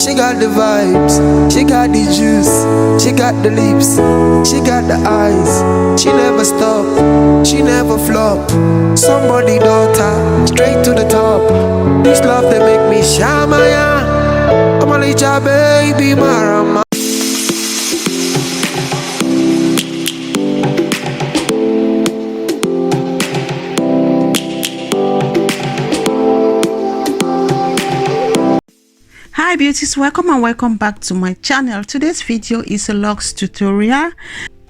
She got the vibes, she got the juice, she got the lips, she got the eyes. She never stop, she never flop. Somebody daughter, straight to the top. This love they make me shamaya. I'm a little baby marama. Hi beauties, welcome and welcome back to my channel. Today's video is a locks tutorial.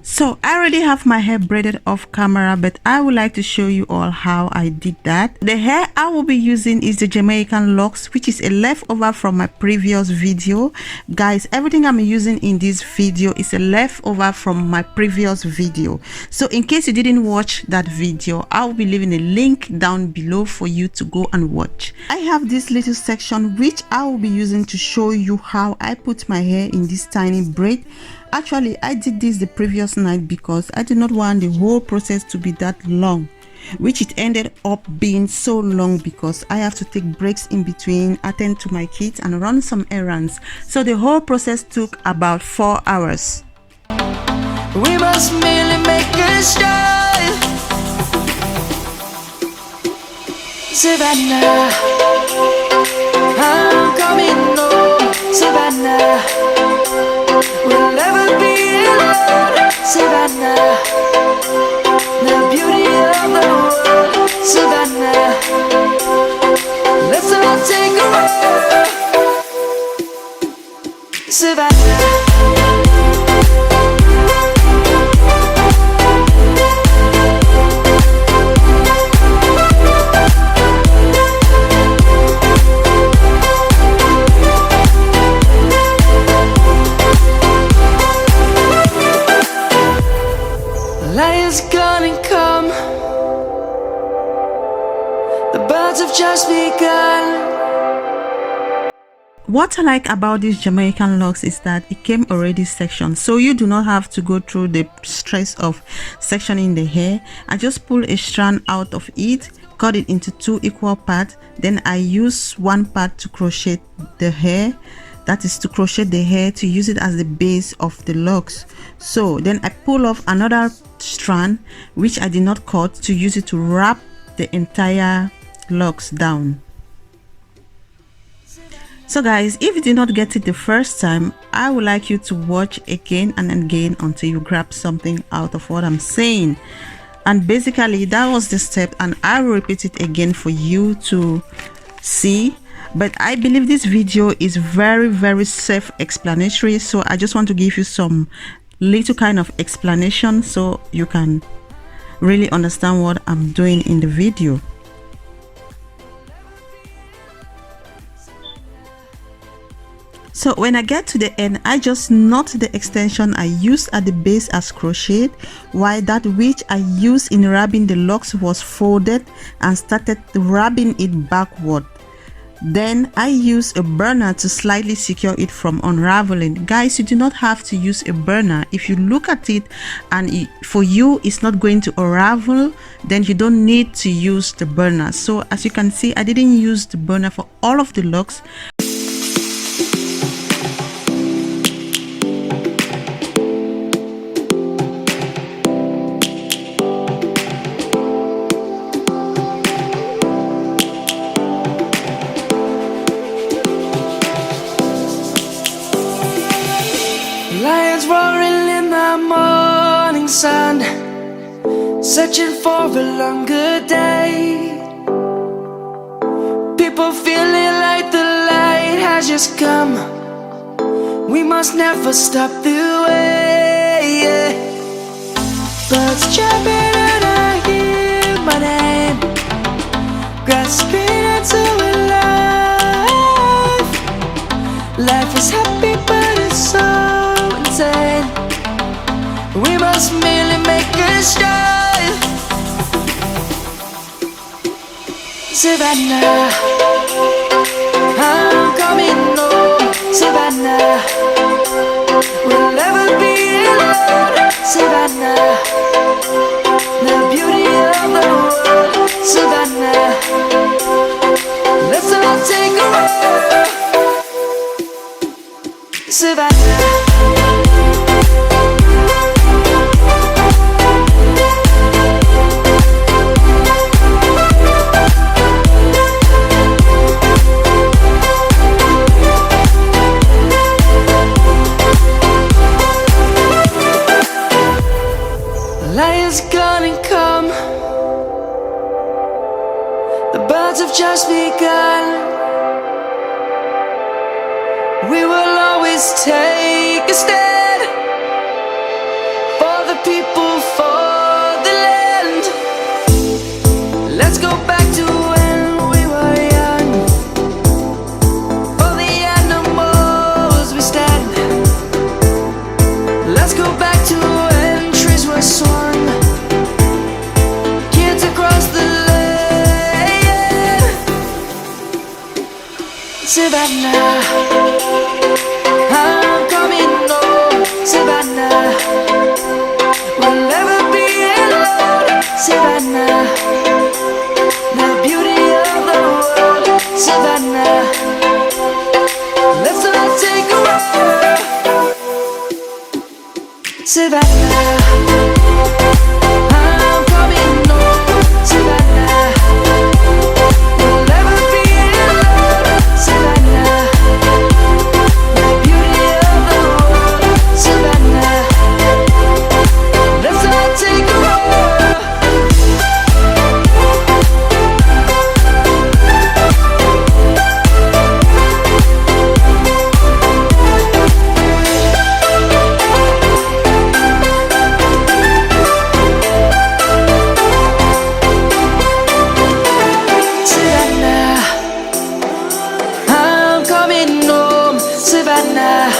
So I already have my hair braided off camera, but I would like to show you all how I did that. The hair I will be using is the Jamaican locks, which is a leftover from my previous video. Guys, everything I'm using in this video is a leftover from my previous video. So in case you didn't watch that video, I will be leaving a link down below for you to go and watch. I have this little section which I will be using to show you how I put my hair in this tiny braid. Actually, I did this the previous night because I did not want the whole process to be that long, which it ended up being so long because I have to take breaks in between, attend to my kids and run some errands. So the whole process took about 4 hours. We must merely make a start. Savannah, I'm coming home. Savannah, we'll never be alone. Savannah, the beauty of the world. Savannah, let's all take a ride. Savannah. Lion's gonna come. The birds have just begun. What I like about these Jamaican locks is that it came already sectioned, so you do not have to go through the stress of sectioning the hair. I just pull a strand out of it, cut it into 2 equal parts, then I use one part to crochet the hair. That is to crochet the hair to use it as the base of the locks. So then I pull off another strand which I did not cut to use it to wrap the entire locks down. So guys, if you did not get it the first time, I would like you to watch again and again until you grab something out of what I'm saying. And basically that was the step, and I will repeat it again for you to see. But I believe this video is very self-explanatory, so I just want to give you some little kind of explanation so you can really understand what I'm doing in the video. So when I get to the end, I just knot the extension I used at the base as crochet, while that which I used in wrapping the locks was folded, and started wrapping it backward. Then I use a burner to slightly secure it from unraveling. Guys, you do not have to use a burner. If you look at it and for you it's not going to unravel, then you don't need to use the burner. So as you can see, I didn't use the burner for all of the locks. Lions roaring in the morning sun, searching for a longer day. People feeling like the light has just come. We must never stop the way. Birds chirping and I hear my name, grasping into a life. Life is happy but it's so insane. We must merely make a start. Savannah, I'm coming home. Savannah, we'll never be alone. Savannah, the beauty of the world. Savannah, let's all take a ride. Savannah. Light is gonna come. The birds have just begun. We will always take a stand for the people, for the land. Let's go back to when we were young. For the animals we stand. Let's go back to when trees were swung. Kids across the land. Savannah, I'm coming home. Savannah, we'll never be alone. Savannah, the beauty of the world. Savannah, let's all take a ride. Savannah, I'm coming home. Savannah, we'll never be alone. Savannah, the beauty of the world. Savannah, let's all take a ride. Savannah, I'm coming home. Savannah,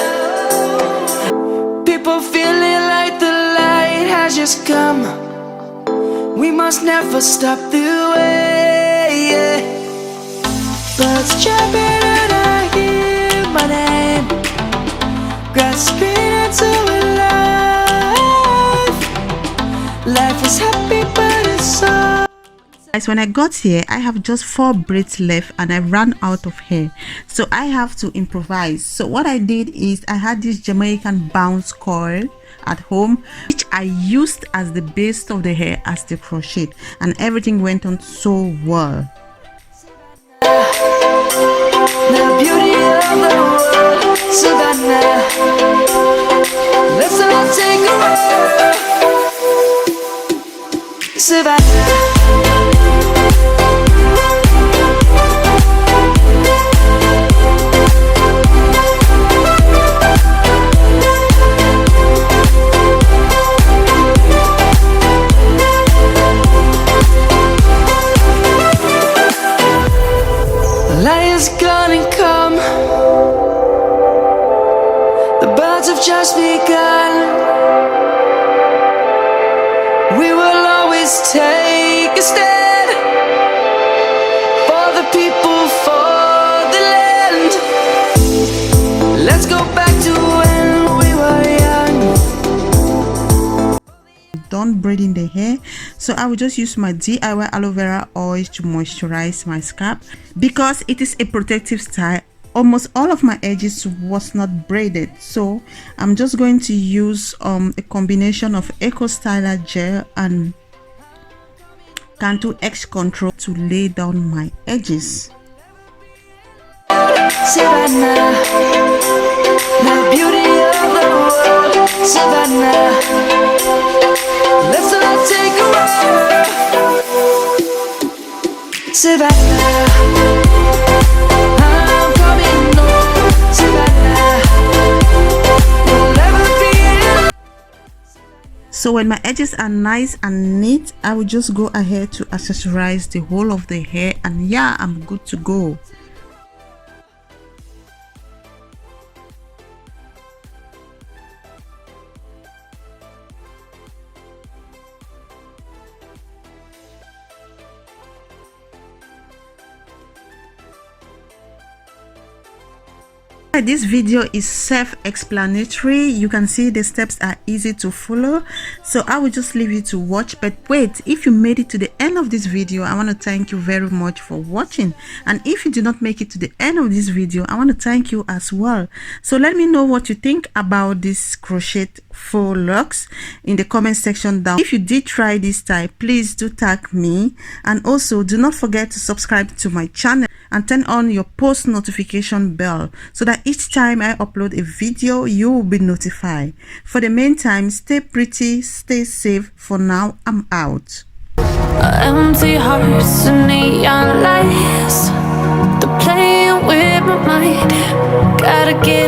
people feeling like the light has just come. We must never stop the way. Birds jumping and I hear my name, grasping into life. Life is happy but it's so. Guys, when I got here, I have just 4 braids left and I ran out of hair, so I have to improvise. So what I did is I had this Jamaican bounce coil at home, which I used as the base of the hair as the crochet, and everything went on so well. The beauty of the world. Savannah, let's all take a ride. Savannah. Light is gonna come. The birds have just begun. We will always take a stand for the people, for the land. Let's go back to when we were young. Done braiding the hair, so I will just use my DIY aloe vera oil to moisturize my scalp because it is a protective style. Almost all of my edges was not braided, so I'm just going to use a combination of Eco Styler gel and Cantu X Control to lay down my edges. Savannah, the beauty of the world. Savannah, let's all take a ride. Savannah, I'm coming home. Savannah, we'll never be alone. So when my edges are nice and neat, I will just go ahead to accessorize the whole of the hair, and yeah, I'm good to go. I like this video is self-explanatory. You can see the steps are easy to follow, so I will just leave you to watch. But wait, if you made it to the end of this video, I want to thank you very much for watching. And if you did not make it to the end of this video, I want to thank you as well. So let me know what you think about this crochet faux locks in the comment section down. If you did try this type, please do tag me, and also do not forget to subscribe to my channel and turn on your post notification bell so that each time I upload a video you will be notified. For the meantime, stay pretty, stay safe. For now, I'm out. Empty hearts and neon lights, they're playing with my mind. Gotta get